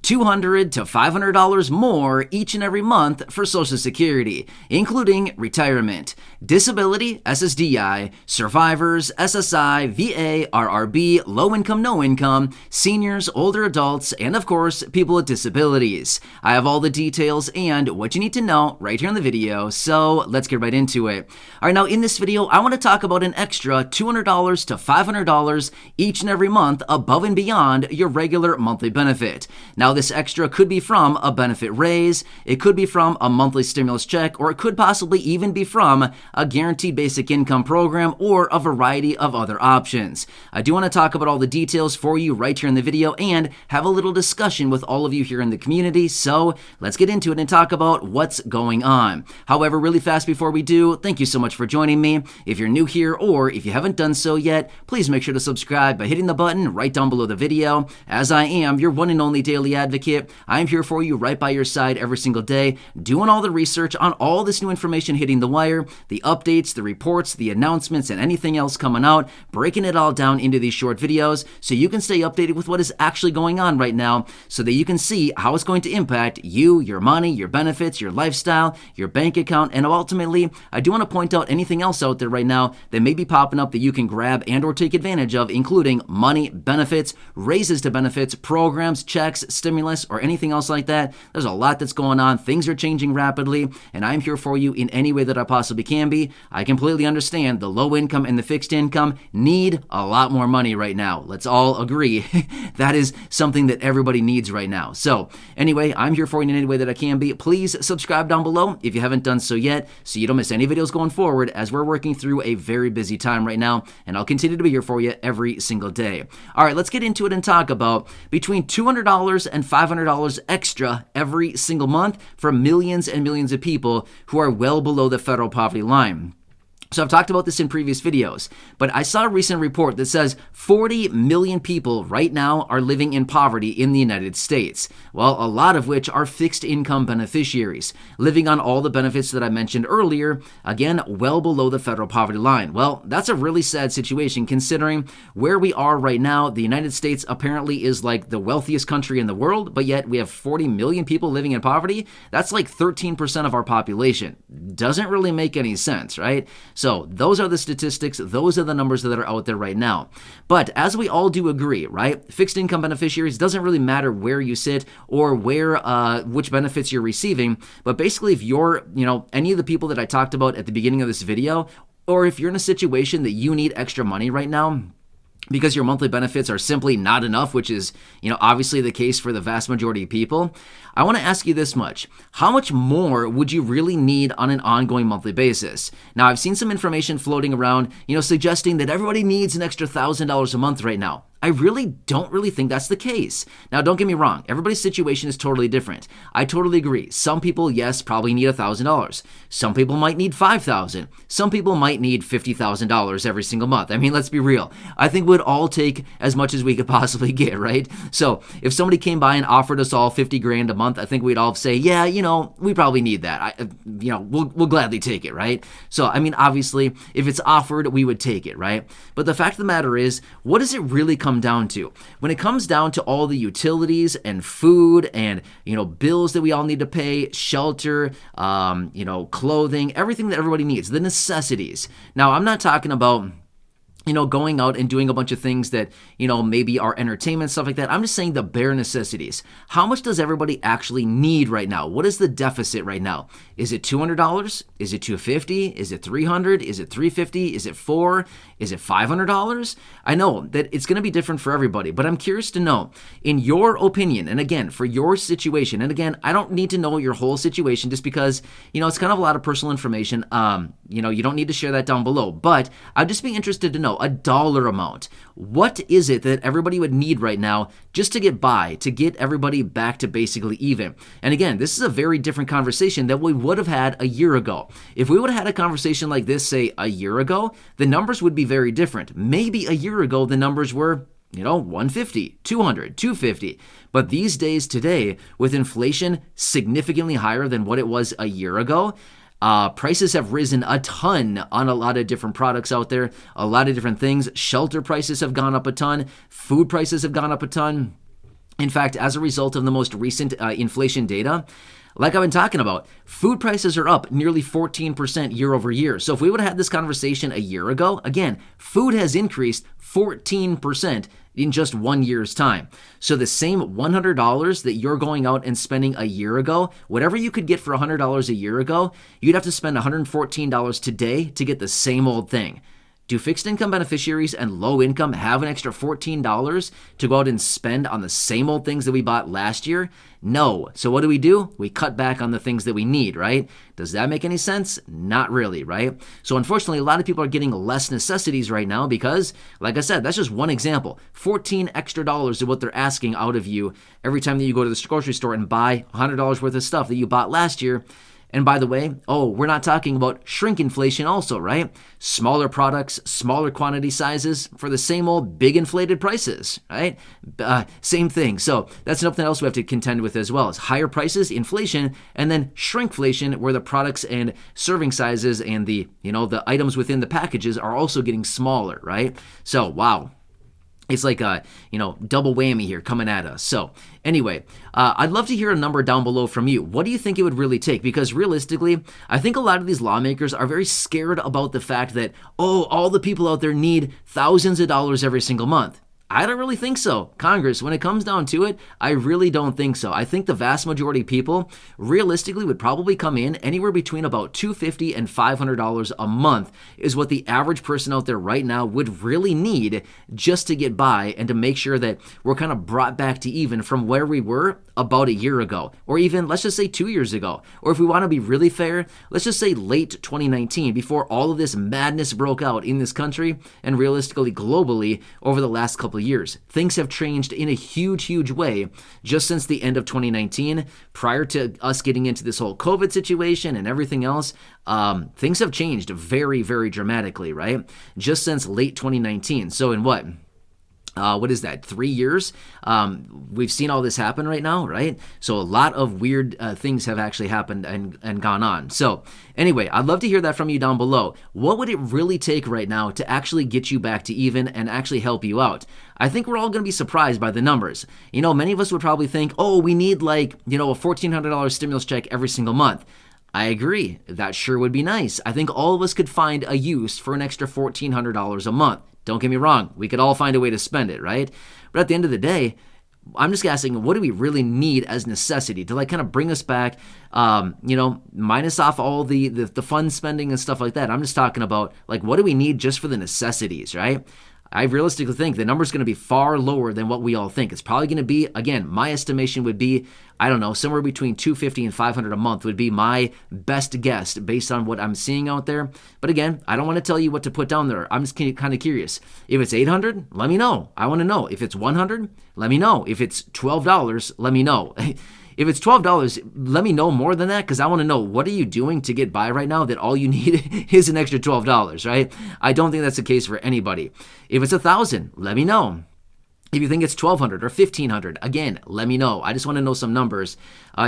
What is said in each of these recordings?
$200 to $500 more each and every month for Social Security, including retirement, disability, SSDI, survivors, SSI, VA, RRB, low income, no income, seniors, older adults, and of course, people with disabilities. I have all the details and what you need to know right here in the video, so let's get right into it. All right, now in this video, I want to talk about an extra $200 to $500 each and every month above and beyond your regular monthly benefit. Now, this extra could be from a benefit raise, it could be from a monthly stimulus check, or it could possibly even be from a guaranteed basic income program or a variety of other options. I do want to talk about all the details for you right here in the video and have a little discussion with all of you here in the community, so let's get into it and talk about what's going on. However, really fast before we do, thank you so much for joining me. If you're new here or if you haven't done so yet, please make sure to subscribe by hitting the button right down below the video. As I am your one and only daily advocate, I'm here for you right by your side every single day, doing all the research on all this new information hitting the wire, the updates, the reports, the announcements, and anything else coming out, breaking it all down into these short videos so you can stay updated with what is actually going on right now so that you can see how it's going to impact you, your money, your benefits, your lifestyle, your bank account, and ultimately, I do want to point out anything else out there right now that may be popping up that you can grab and or take advantage of, including money, benefits, raises to benefits, programs, checks, stimulus, or anything else like that. There's a lot that's going on. Things are changing rapidly, and I'm here for you in any way that I possibly can be. I completely understand the low income and the fixed income need a lot more money right now. Let's all agree that is something that everybody needs right now. So anyway, I'm here for you in any way that I can be. Please subscribe down below if you haven't done so yet so you don't miss any videos going forward as we're working through a very busy time right now, and I'll continue to be here for you every single day. All right, let's get into it and talk about between $200 and $500 extra every single month for millions and millions of people who are well below the federal poverty line. So I've talked about this in previous videos, but I saw a recent report that says 40 million people right now are living in poverty in the United States. Well, a lot of which are fixed income beneficiaries, living on all the benefits that I mentioned earlier, again, well below the federal poverty line. Well, that's a really sad situation considering where we are right now. The United States apparently is like the wealthiest country in the world, but yet we have 40 million people living in poverty. That's like 13% of our population. Doesn't really make any sense, right? So those are the statistics, those are the numbers that are out there right now. But as we all do agree, right, fixed income beneficiaries doesn't really matter where you sit or where which benefits you're receiving, but basically if you're, any of the people that I talked about at the beginning of this video, or if you're in a situation that you need extra money right now, because your monthly benefits are simply not enough, which is, obviously the case for the vast majority of people, I want to ask you this much. How much more would you really need on an ongoing monthly basis? Now, I've seen some information floating around, suggesting that everybody needs an extra $1,000 a month right now. I really don't think that's the case. Now, don't get me wrong. Everybody's situation is totally different. I totally agree. Some people, yes, probably need $1,000. Some people might need $5,000. Some people might need $50,000 every single month. I mean, let's be real. I think we'd all take as much as we could possibly get, right? So if somebody came by and offered us all 50 grand a month, I think we'd all say, yeah, we probably need that. We'll gladly take it, right? So, I mean, obviously, if it's offered, we would take it, right? But the fact of the matter is, what does it really come down to? When it comes down to all the utilities and food and, bills that we all need to pay, shelter, clothing, everything that everybody needs, the necessities. Now, I'm not talking about going out and doing a bunch of things that, maybe are entertainment, stuff like that. I'm just saying the bare necessities. How much does everybody actually need right now? What is the deficit right now? Is it $200? Is it $250? Is it $300? Is it $350? Is it $400? Is it $500? I know that it's going to be different for everybody, but I'm curious to know, in your opinion, and again, for your situation, and again, I don't need to know your whole situation just because, it's kind of a lot of personal information. You don't need to share that down below, but I'd just be interested to know a dollar amount. What is it that everybody would need right now just to get by, to get everybody back to basically even? And again, this is a very different conversation that we would have had a year ago. If we would have had a conversation like this, say, a year ago, the numbers would be very different. Maybe a year ago, the numbers were 150, 200, 250. But these days today, with inflation significantly higher than what it was a year ago, prices have risen a ton on a lot of different products out there, a lot of different things. Shelter prices have gone up a ton. Food prices have gone up a ton. In fact, as a result of the most recent inflation data, like I've been talking about, food prices are up nearly 14% year over year. So if we would have had this conversation a year ago, again, food has increased 14% in just 1 year's time. So the same $100 that you're going out and spending a year ago, whatever you could get for $100 a year ago, you'd have to spend $114 today to get the same old thing. Do fixed income beneficiaries and low income have an extra $14 to go out and spend on the same old things that we bought last year? No. So what do? We cut back on the things that we need, right? Does that make any sense? Not really, right? So unfortunately, a lot of people are getting less necessities right now because, like I said, that's just one example. $14 extra is what they're asking out of you every time that you go to the grocery store and buy $100 worth of stuff that you bought last year. And by the way, we're not talking about shrinkflation also, right? Smaller products, smaller quantity sizes for the same old big inflated prices, right? Same thing. So that's something else we have to contend with as well, is higher prices, inflation, and then shrinkflation, where the products and serving sizes and the items within the packages are also getting smaller, right? So, wow. It's like a, double whammy here coming at us. So anyway, I'd love to hear a number down below from you. What do you think it would really take? Because realistically, I think a lot of these lawmakers are very scared about the fact that, all the people out there need thousands of dollars every single month. I don't really think so. Congress, when it comes down to it, I really don't think so. I think the vast majority of people realistically would probably come in anywhere between about $250 and $500 a month is what the average person out there right now would really need just to get by and to make sure that we're kind of brought back to even from where we were about a year ago, or even let's just say 2 years ago. Or if we want to be really fair, let's just say late 2019, before all of this madness broke out in this country and realistically globally over the last couple of years. Things have changed in a huge, huge way just since the end of 2019. Prior to us getting into this whole COVID situation and everything else, things have changed very, very dramatically, right? Just since late 2019. So in what is that, 3 years? We've seen all this happen right now, right? So a lot of weird things have actually happened and gone on. So anyway, I'd love to hear that from you down below. What would it really take right now to actually get you back to even and actually help you out? I think we're all going to be surprised by the numbers. Many of us would probably think, we need a $1,400 stimulus check every single month. I agree. That sure would be nice. I think all of us could find a use for an extra $1,400 a month. Don't get me wrong. We could all find a way to spend it, right? But at the end of the day, I'm just asking, what do we really need as necessity to kind of bring us back, minus off all the fun spending and stuff like that. I'm just talking about what do we need just for the necessities, right? I realistically think the number is going to be far lower than what we all think. It's probably going to be, again, my estimation would be, I don't know, somewhere between $250 and $500 a month would be my best guess based on what I'm seeing out there. But again, I don't want to tell you what to put down there. I'm just kind of curious. If it's $800, let me know. I want to know. If it's $100, let me know. If it's $12, let me know. If it's $12, let me know more than that, because I want to know, what are you doing to get by right now that all you need is an extra $12, right? I don't think that's the case for anybody. If it's $1,000, let me know. If you think it's $1,200 or $1,500, again, let me know. I just want to know some numbers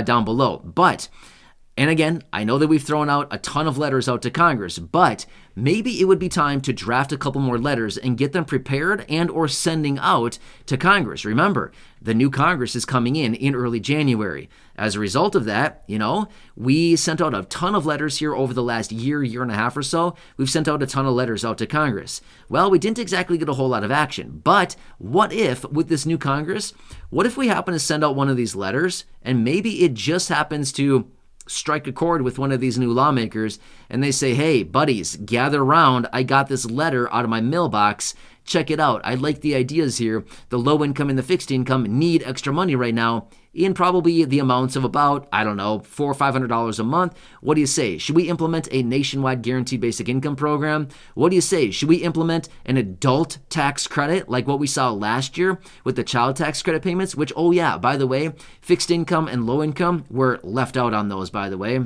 down below. And again, I know that we've thrown out a ton of letters out to Congress, but maybe it would be time to draft a couple more letters and get them prepared and or sending out to Congress. Remember, the new Congress is coming in early January. As a result of that, we sent out a ton of letters here over the last year and a half or so. We've sent out a ton of letters out to Congress. Well, we didn't exactly get a whole lot of action, but what if with this new Congress, what if we happen to send out one of these letters and maybe it just happens to strike a chord with one of these new lawmakers and they say, hey, buddies, gather around. I got this letter out of my mailbox. Check it out. I like the ideas here. The low income and the fixed income need extra money right now in probably the amounts of about, $400 or $500 a month. What do you say? Should we implement a nationwide guaranteed basic income program? What do you say? Should we implement an adult tax credit like what we saw last year with the child tax credit payments? Which, by the way, fixed income and low income were left out on those, by the way.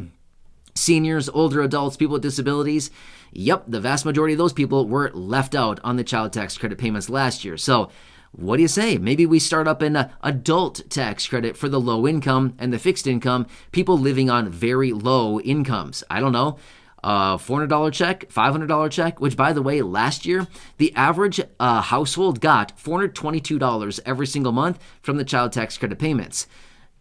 Seniors, older adults, people with disabilities, yep, the vast majority of those people were left out on the child tax credit payments last year. So what do you say? Maybe we start up an adult tax credit for the low income and the fixed income, people living on very low incomes. I don't know. $400 check, $500 check, which, by the way, last year, the average household got $422 every single month from the child tax credit payments.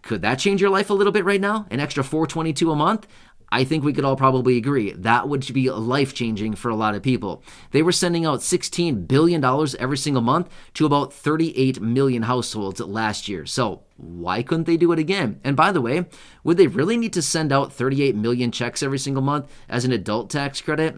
Could that change your life a little bit right now? An extra $422 a month? I think we could all probably agree that would be life-changing for a lot of people. They were sending out $16 billion every single month to about 38 million households last year. So why couldn't they do it again? And by the way, would they really need to send out 38 million checks every single month as an adult tax credit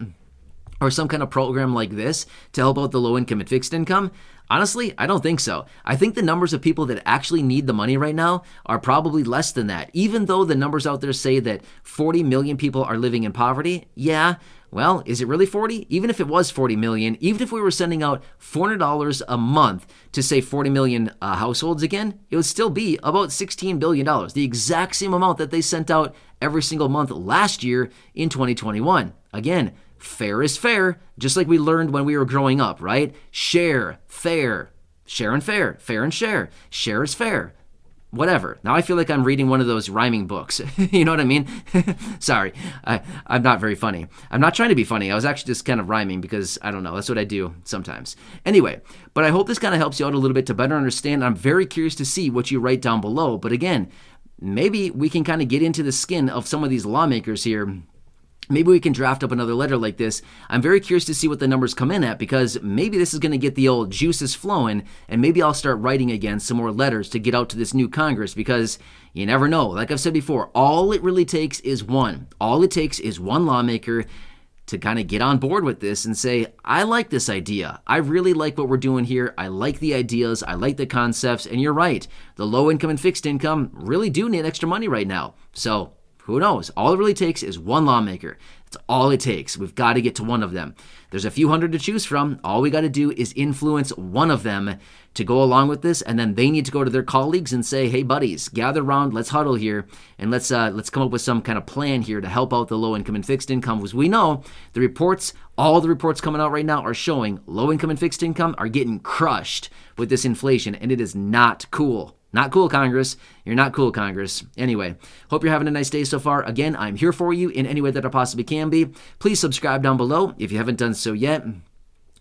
or some kind of program like this to help out the low income and fixed income? Honestly, I don't think so. I think the numbers of people that actually need the money right now are probably less than that. Even though the numbers out there say that 40 million people are living in poverty, yeah, well, is it really 40? Even if it was 40 million, even if we were sending out $400 a month to say 40 million households again, it would still be about $16 billion, the exact same amount that they sent out every single month last year in 2021. Again, fair is fair, just like we learned when we were growing up, right? Share, fair, share and fair, fair and share is fair, whatever. Now I feel like I'm reading one of those rhyming books. You know what I mean? Sorry, I'm not very funny. I'm not trying to be funny. I was actually just kind of rhyming because, I don't know, that's what I do sometimes. Anyway, but I hope this kind of helps you out a little bit to better understand. I'm very curious to see what you write down below. But again, maybe we can kind of get into the skin of some of these lawmakers here. Maybe we can draft up another letter like this. I'm very curious to see what the numbers come in at, because maybe this is going to get the old juices flowing, and maybe I'll start writing again some more letters to get out to this new Congress, because you never know. Like I've said before, all it really takes is one. All it takes is one lawmaker to kind of get on board with this and say, I like this idea. I really like what we're doing here. I like the ideas. I like the concepts. And you're right. The low income and fixed income really do need extra money right now. So who knows? All it really takes is one lawmaker. That's all it takes. We've got to get to one of them. There's a few hundred to choose from. All we got to do is influence one of them to go along with this, and then they need to go to their colleagues and say, hey, buddies, gather around, let's huddle here, and let's come up with some kind of plan here to help out the low income and fixed income. Because we know all the reports coming out right now are showing low income and fixed income are getting crushed with this inflation, and it is not cool. Not cool, Congress. You're not cool, Congress. Anyway, hope you're having a nice day so far. Again, I'm here for you in any way that I possibly can be. Please subscribe down below if you haven't done so yet.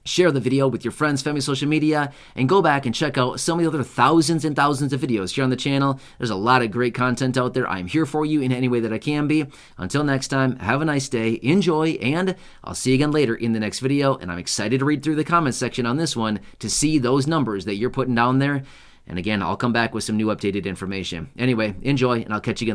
Share the video with your friends, family, social media, and go back and check out some of the other thousands and thousands of videos here on the channel. There's a lot of great content out there. I'm here for you in any way that I can be. Until next time, have a nice day, enjoy, and I'll see you again later in the next video. And I'm excited to read through the comments section on this one to see those numbers that you're putting down there. And again, I'll come back with some new updated information. Anyway, enjoy, and I'll catch you again.